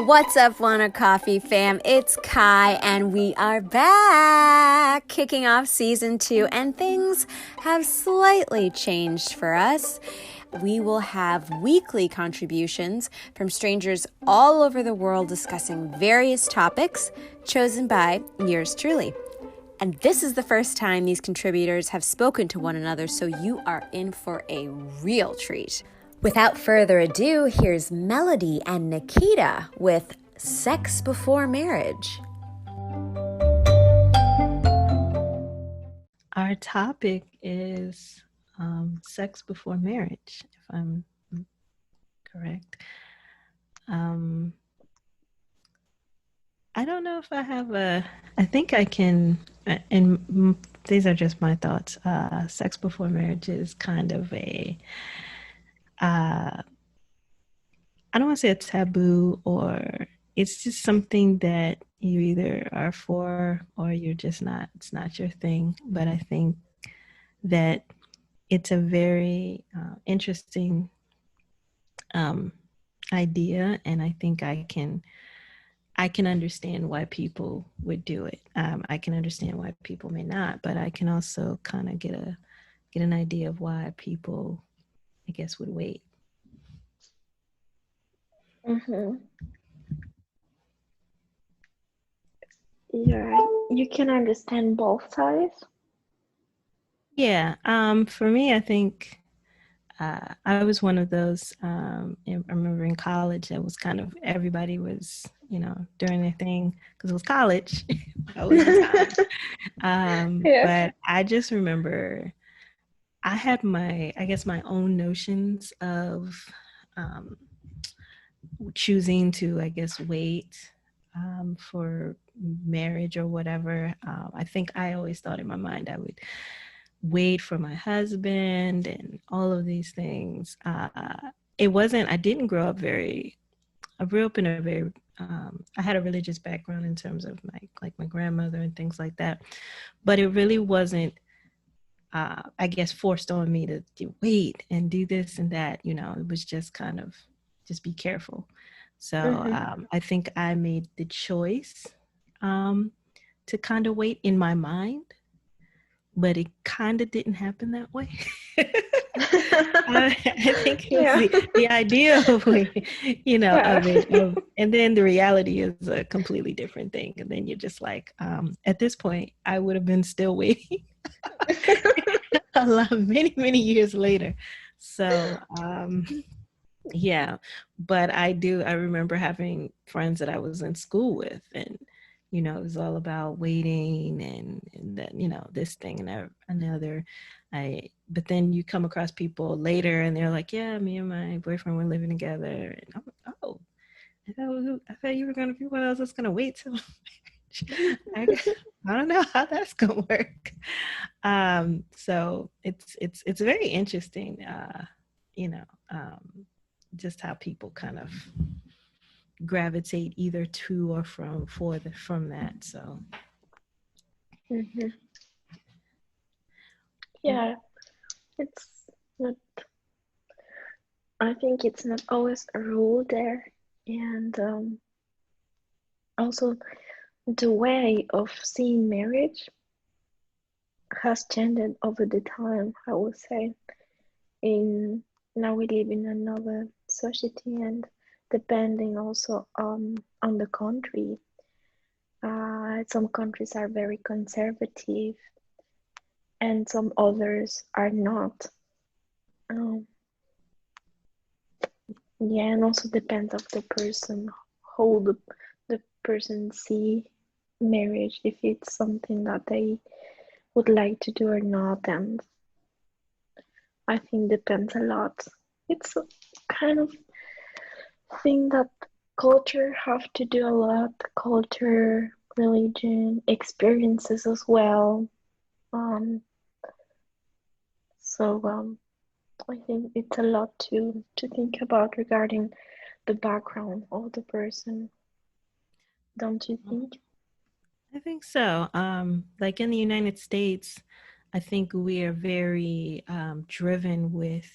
What's up, Wanna Coffee fam? It's Kai, and we are back, kicking off season 2, and things have slightly changed for us. We will have weekly contributions from strangers all over the world discussing various topics chosen by yours truly. And this is the first time these contributors have spoken to one another, so you are in for a real treat. Without further ado, here's Melody and Nikita with Sex Before Marriage. Our topic is sex before marriage, if I'm correct. I don't know if I have I think I can, and these are just my thoughts. Sex before marriage is kind of uh, I don't want to say a taboo, or it's just something that you either are for or you're just not. It's not your thing. But I think that it's a very interesting idea, and I think I can understand why people would do it. I can understand why people may not, but I can also kind of get an idea of why people, I guess, would wait. Mm-hmm. Yeah, you can understand both sides. Yeah. For me, I think I was one of those. I remember in college, that was kind of everybody was, doing their thing because it was college. I was in college. Yeah. But I just remember I had I guess, my own notions of um, choosing to, I guess, wait for marriage or whatever. I think I always thought in my mind I would wait for my husband and all of these things. I didn't grow up I grew up in a very, I had a religious background in terms of my grandmother and things like that. But it really wasn't, I guess, forced on me to wait and do this and that. It was just kind of just be careful. So I think I made the choice to kind of wait in my mind, but it kind of didn't happen that way. I think it was Yeah. the idea of Yeah. of it, and then the reality is a completely different thing. And then you're just like, at this point, I would have been still waiting a lot, many years later. So, yeah, but I remember having friends that I was in school with, and it was all about waiting and that, this thing and another. But then you come across people later and they're like, yeah, me and my boyfriend were living together. And I'm like, oh, I thought you were going to be one of those that's going to wait till I, I don't know how that's going to work. So it's very interesting, you know, just how people kind of gravitate either to or from that. So hmm Yeah, it's not, I think it's not always a rule there. And also, the way of seeing marriage has changed over the time, I would say. In Now we live in another society, and depending also on the country, some countries are very conservative and some others are not. Um, yeah, and also depends of the person, how the person see marriage, if it's something that they would like to do or not, and I think depends a lot. It's a kind of thing that culture have to do a lot. Culture, religion, experiences as well. Um, so I think it's a lot to think about regarding the background of the person, don't you think? I think so. Like in the United States, I think we are very driven with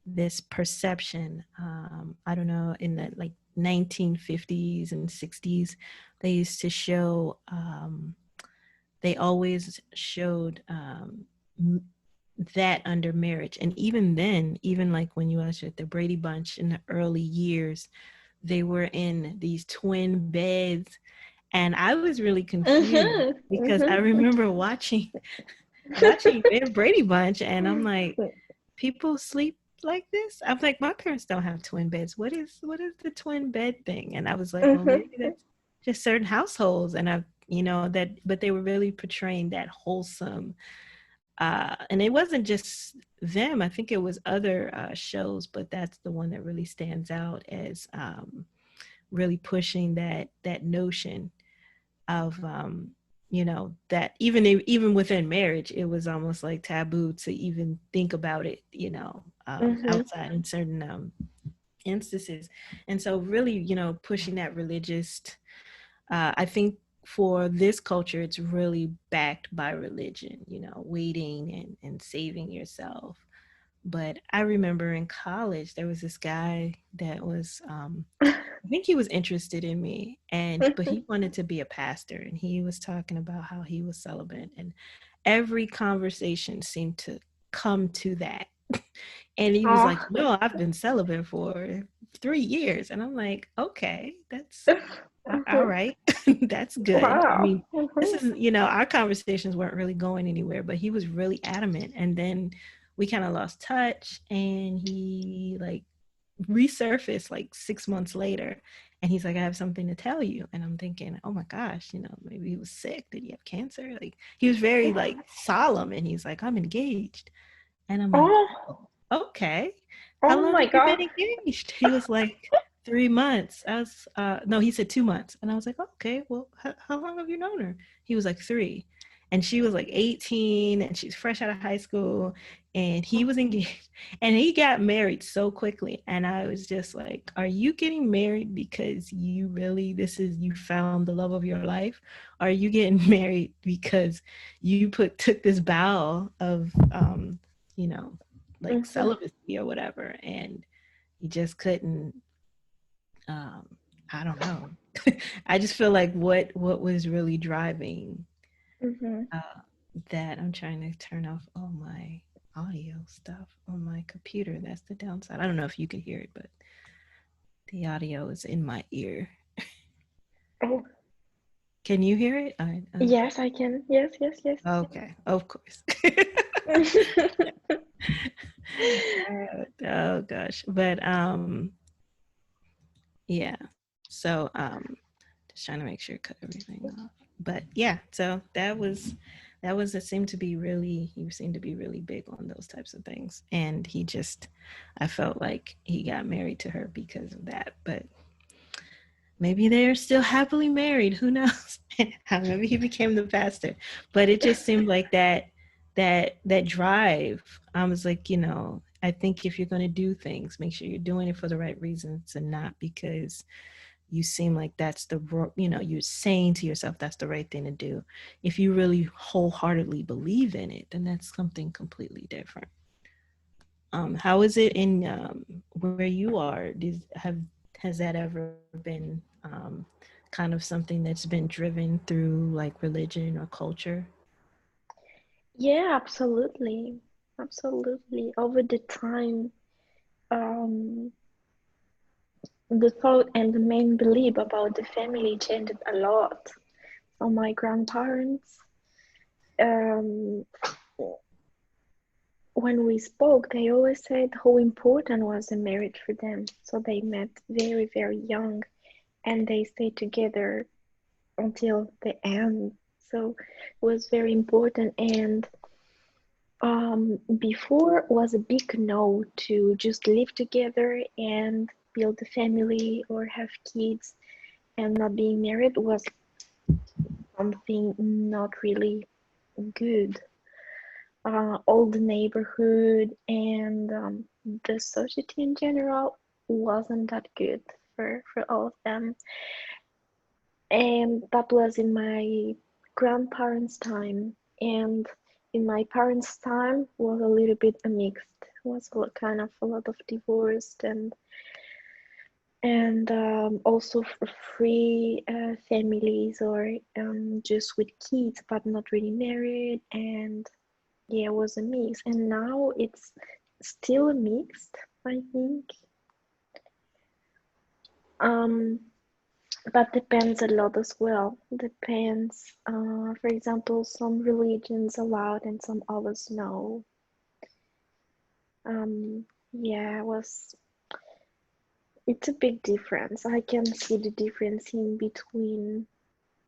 this perception. I don't know, in the like 1950s and 60s, they used to show, they always showed that under marriage. And even then, even like when you watch it, the Brady Bunch in the early years, they were in these twin beds. And I was really confused because I remember watching their Brady Bunch, and I'm like, people sleep like this? I'm like, my parents don't have twin beds. What is the twin bed thing? And I was like, well, maybe that's just certain households. And I've, that, but they were really portraying that wholesome, and it wasn't just them. I think it was other shows, but that's the one that really stands out as really pushing that notion of that even within marriage, it was almost like taboo to even think about it, outside in certain instances. And so really, pushing that religious, I think for this culture, it's really backed by religion, waiting and saving yourself. But I remember in college, there was this guy that was, I think he was interested in me, but he wanted to be a pastor, and he was talking about how he was celibate, and every conversation seemed to come to that. And he was like, no, I've been celibate for 3 years. And I'm like, okay, that's all right. That's good. I Wow. mean, this is, our conversations weren't really going anywhere, but he was really adamant. And then we kind of lost touch, and he like resurfaced like 6 months later, and he's like, I have something to tell you. And I'm thinking, oh my gosh, maybe he was sick. Did he have cancer? Like, he was very like solemn, and he's like, I'm engaged. And I'm like, Oh, okay. How oh long my have you God. been engaged? He was like, 3 months. I was, no, he said 2 months. And I was like, okay, well, how long have you known her? He was like 3. And she was like 18, and she's fresh out of high school, and he was engaged, and he got married so quickly. And I was just like, are you getting married because you found the love of your life? Or are you getting married because you took this vow of, you know, like celibacy or whatever, and you just couldn't, um, I don't know. I just feel like what was really driving uh, that. I'm trying to turn off all my audio stuff on my computer. That's the downside. I don't know if you can hear it, but the audio is in my ear. Oh, Can you hear it? yes, I can. Yes, yes, yes. Okay, of course. Oh gosh, but yeah. So just trying to make sure cut everything off. But yeah, so it seemed to be really, he seemed to be really big on those types of things. And I felt like he got married to her because of that. But maybe they're still happily married. Who knows? Maybe he became the pastor. But it just seemed like that drive. I was like, I think if you're going to do things, make sure you're doing it for the right reasons, and not because you seem like that's you're saying to yourself that's the right thing to do. If you really wholeheartedly believe in it, then that's something completely different. How is it in where you are? Has that ever been kind of something that's been driven through like religion or culture? Yeah, absolutely. Absolutely. Over the time, um, the thought and the main belief about the family changed a lot. So my grandparents, um, when we spoke, they always said how important was the marriage for them. So they met very, very young, and they stayed together until the end. So it was very important. And before was a big no to just live together and build a family or have kids, and not being married was something not really good. All the neighborhood and the society in general wasn't that good for all of them. And that was in my grandparents' time. And in my parents' time was a little bit a mixed. Was kind of a lot of divorced and Also for free families, or just with kids but not really married. And yeah, it was a mix, and now it's still a mixed, I think. um but depends a lot as well. Depends, for example, some religions allowed and some others no. Yeah, it's a big difference. I can see the difference in between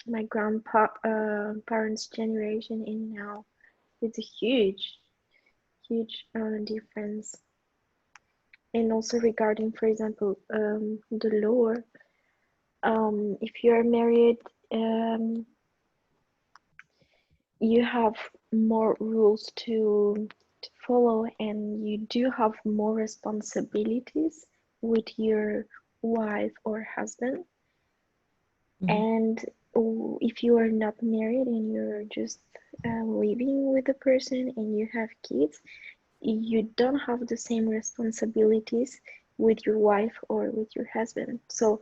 my grandpa parents' generation and now. It's a huge difference. And also regarding, for example, the law, if you're married, um, you have more rules to follow, and you do have more responsibilities with your wife or husband. Mhm. And if you are not married and you're just living with a person and you have kids, you don't have the same responsibilities with your wife or with your husband. So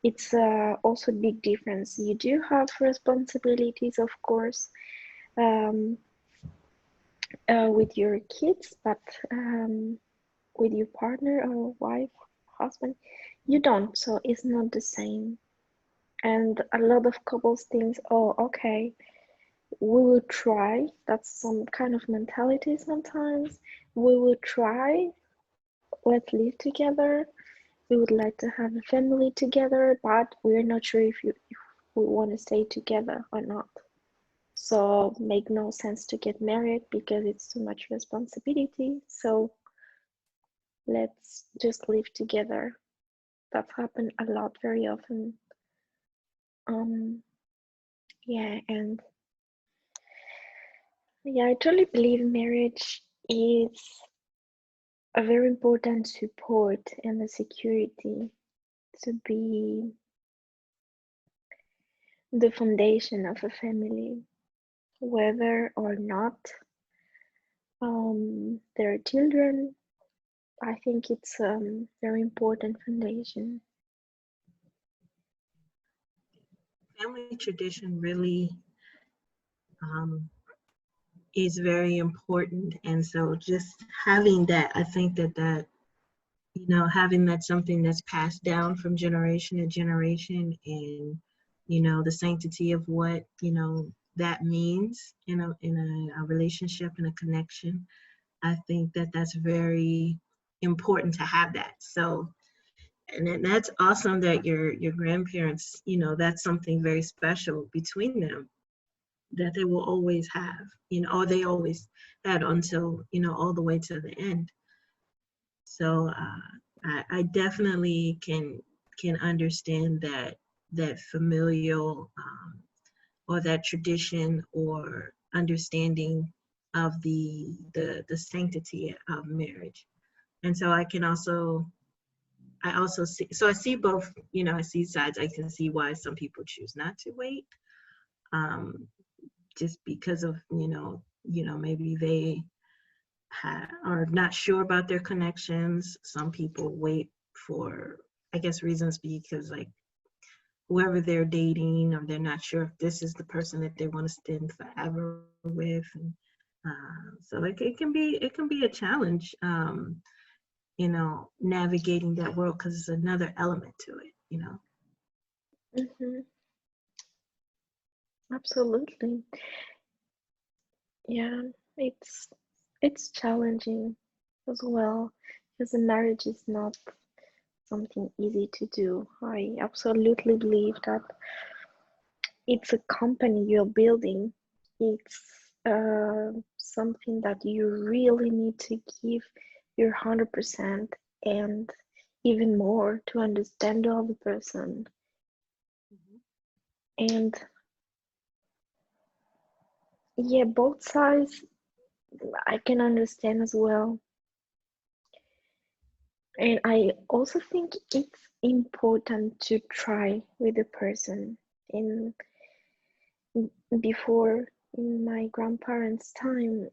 it's also a big difference. You do have responsibilities, of course, um, with your kids, but with your partner or wife, husband, you don't. So it's not the same. And a lot of couples think, oh, okay, we will try. That's some kind of mentality sometimes. We will try, let's live together. We would like to have a family together, but we're not sure if we want to stay together or not. So make no sense to get married because it's too much responsibility. So let's just live together. That's happened a lot, very often. Um, yeah, and yeah, I totally believe marriage is a very important support and a security to be the foundation of a family, whether or not there are children. I think it's a very important foundation. Family tradition really um, is very important, and so just having that, I think that having that something that's passed down from generation to generation, and the sanctity of what that means in a relationship and a connection. I think that that's very important to have that. So, and that's awesome that your grandparents, that's something very special between them that they will always have, or they always had until all the way to the end. So I definitely can understand that familial or that tradition or understanding of the sanctity of marriage. And so I also see, so I see both, I see sides. I can see why some people choose not to wait, um, just because of maybe they are not sure about their connections. Some people wait for, I guess, reasons because like whoever they're dating, or they're not sure if this is the person that they want to spend forever with. And so it can be a challenge, navigating that world, because it's another element to it. Hmm. Absolutely. Yeah, it's it's challenging as well because a marriage is not something easy to do. I absolutely believe that it's a company you're building. It's something that you really need to give your 100% and even more to understand the other person. And yeah, both sides I can understand as well. And I also think it's important to try with the person. In before, in my grandparents' time,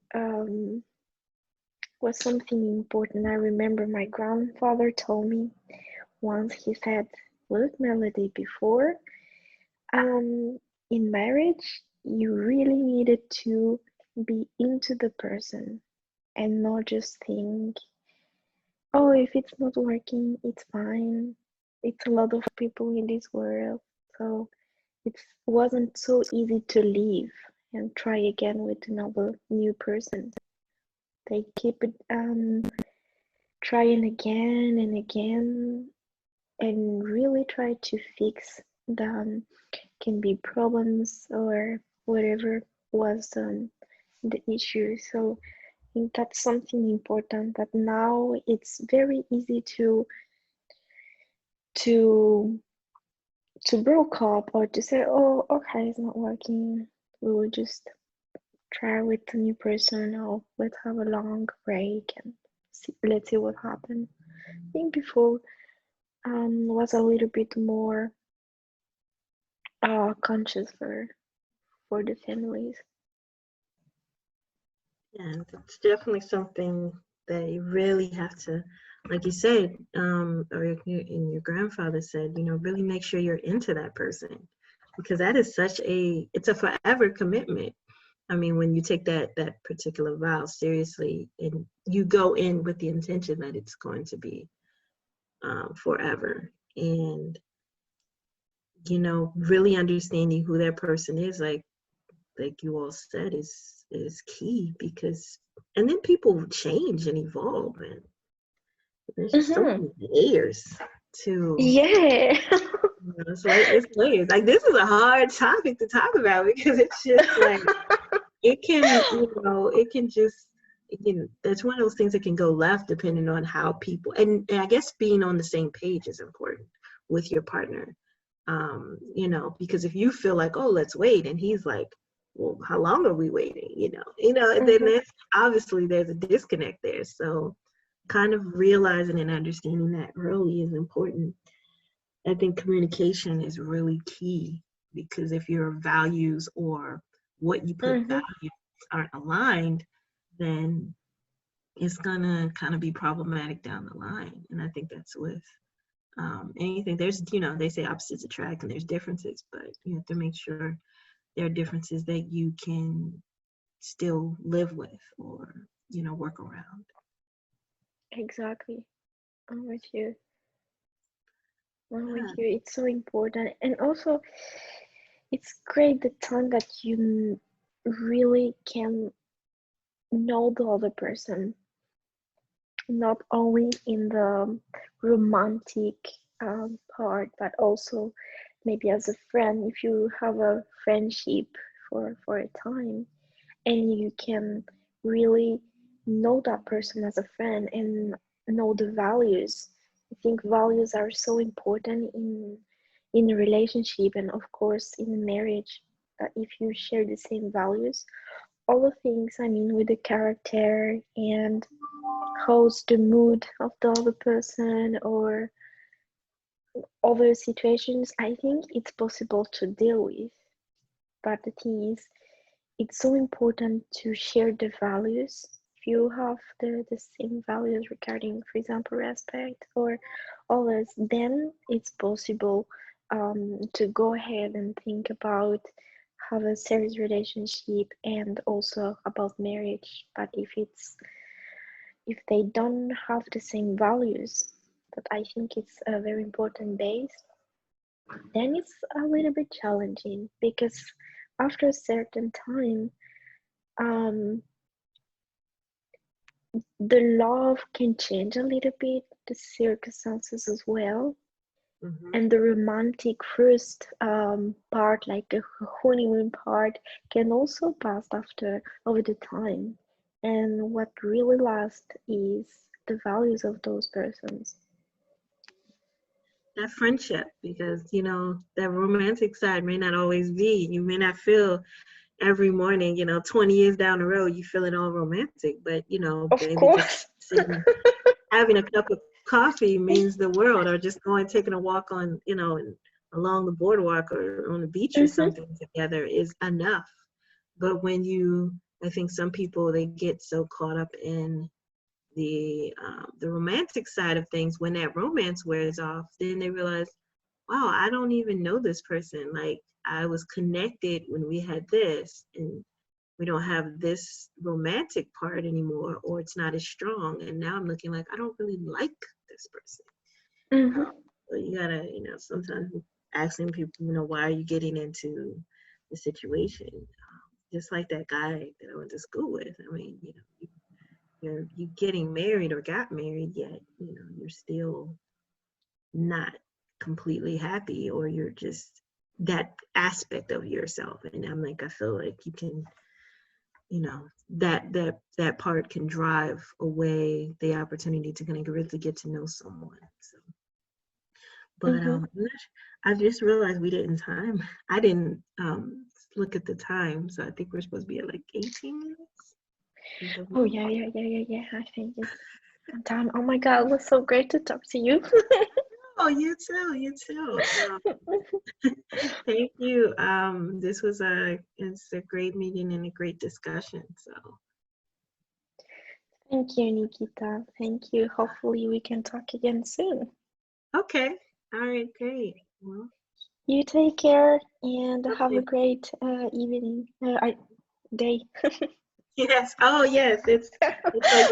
was something important. I remember my grandfather told me once. He said, with Melody before, um, in marriage, you really needed to be into the person and not just think, oh, if it's not working, it's fine. It's a lot of people in this world, so it wasn't so easy to leave and try again with another new person. They keep it trying again and again and really try to fix the can be problems or whatever was the issue. So I think that's something important that now it's very easy to to broke up or to say, oh, okay, it's not working. We will just try with a new person or let's have a long break and let's see what happens. I think before was a little bit more conscious for the families. And it's definitely something that you really have to, like you said, or your grandfather said, really make sure you're into that person, because that is it's a forever commitment. I mean, when you take that particular vow seriously and you go in with the intention that it's going to be forever, and really understanding who that person is, like you all said, is key, because and then people change and evolve, and there's just so many layers to Yeah. it's layers. Like, this is a hard topic to talk about, because it's just like it can that's one of those things that can go left depending on how people, and I guess being on the same page is important with your partner. Because if you feel like, oh, let's wait, and he's like, well, how long are we waiting? Then it's obviously there's a disconnect there. So kind of realizing and understanding that early is important. I think communication is really key, because if your values or what you put values aren't aligned, then it's gonna kind of be problematic down the line. And I think that's with anything. There's, they say opposites attract, and there's differences, but you have to make sure there are differences that you can still live with or, work around. Exactly. I'm with you. It's so important. And also, it's great the time that you really can know the other person, not only in the romantic part, but also maybe as a friend. If you have a friendship for a time, and you can really know that person as a friend and know the values. I think values are so important in a relationship, and of course in a marriage, that if you share the same values, all the things, I mean, with the character and how's the mood of the other person or other situations, I think it's possible to deal with. But the thing is, it's so important to share the values. If you have the same values regarding, for example, respect or others, then it's possible to go ahead and think about have a serious relationship and also about marriage. But if they don't have the same values, that I think it's a very important base, then it's a little bit challenging, because after a certain time, um, the love can change a little bit, the circumstances as well, and the romantic first part, like the honeymoon part, can also pass after over the time. And what really lasts is the values of those persons. That friendship, because that romantic side may not always be. You may not feel every morning, 20 years down the road, you feeling all romantic, but Of maybe course. just sitting, having a cup of coffee means the world, or just taking a walk on, along the boardwalk or on the beach or something together is enough. But when I think some people, they get so caught up in the romantic side of things, when that romance wears off, then they realize, wow, I don't even know this person. Like, I was connected when we had this, and we don't have this romantic part anymore, or it's not as strong. And now I'm looking like, I don't really like this person. Mm-hmm. So you gotta, sometimes asking people, why are you getting into the situation? Just like that guy that I went to school with. I mean, you getting married or got married, yet you're still not completely happy, or you're just that aspect of yourself. And I'm like, I feel like you can, that part can drive away the opportunity to kind of really get to know someone. So, but I just realized we didn't time. I didn't look at the time, so I think we're supposed to be at like 18 minutes. Oh yeah. I think it's time. Oh my God, it was so great to talk to you. Oh, you too. Thank you. This was it's a great meeting and a great discussion. So Thank you, Nikita. Thank you. Hopefully we can talk again soon. okay, all right, great. Well, You take care and have okay. a great evening, day. Yes. Oh, yes. It's like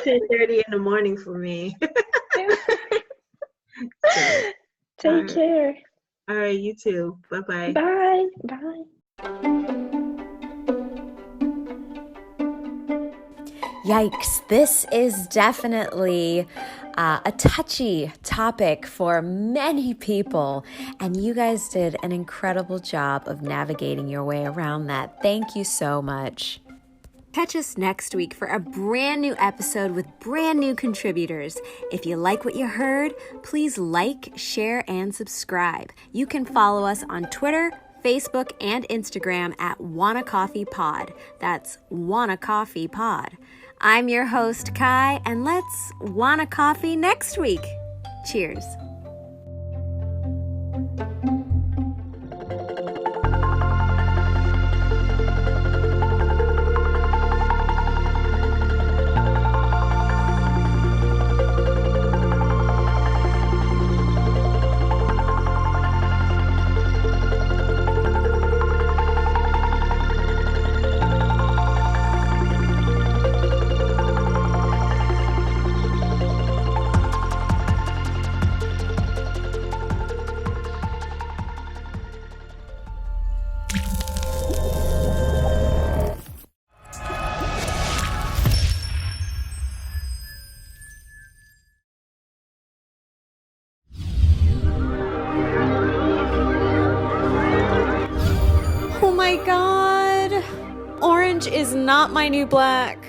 10:30 in the morning for me. So, Take care. all right, you too. Bye-bye. Bye. Bye. Yikes, this is definitely a touchy topic for many people, and you guys did an incredible job of navigating your way around that. Thank you so much. Catch us next week for a brand new episode with brand new contributors. If you like what you heard, please like, share, and subscribe. You can follow us on Twitter, Facebook, and Instagram at Wanna Coffee Pod. That's Wanna Coffee Pod. I'm your host, Kai, and let's wanna coffee next week. Cheers. Oh my God, orange is not my new black.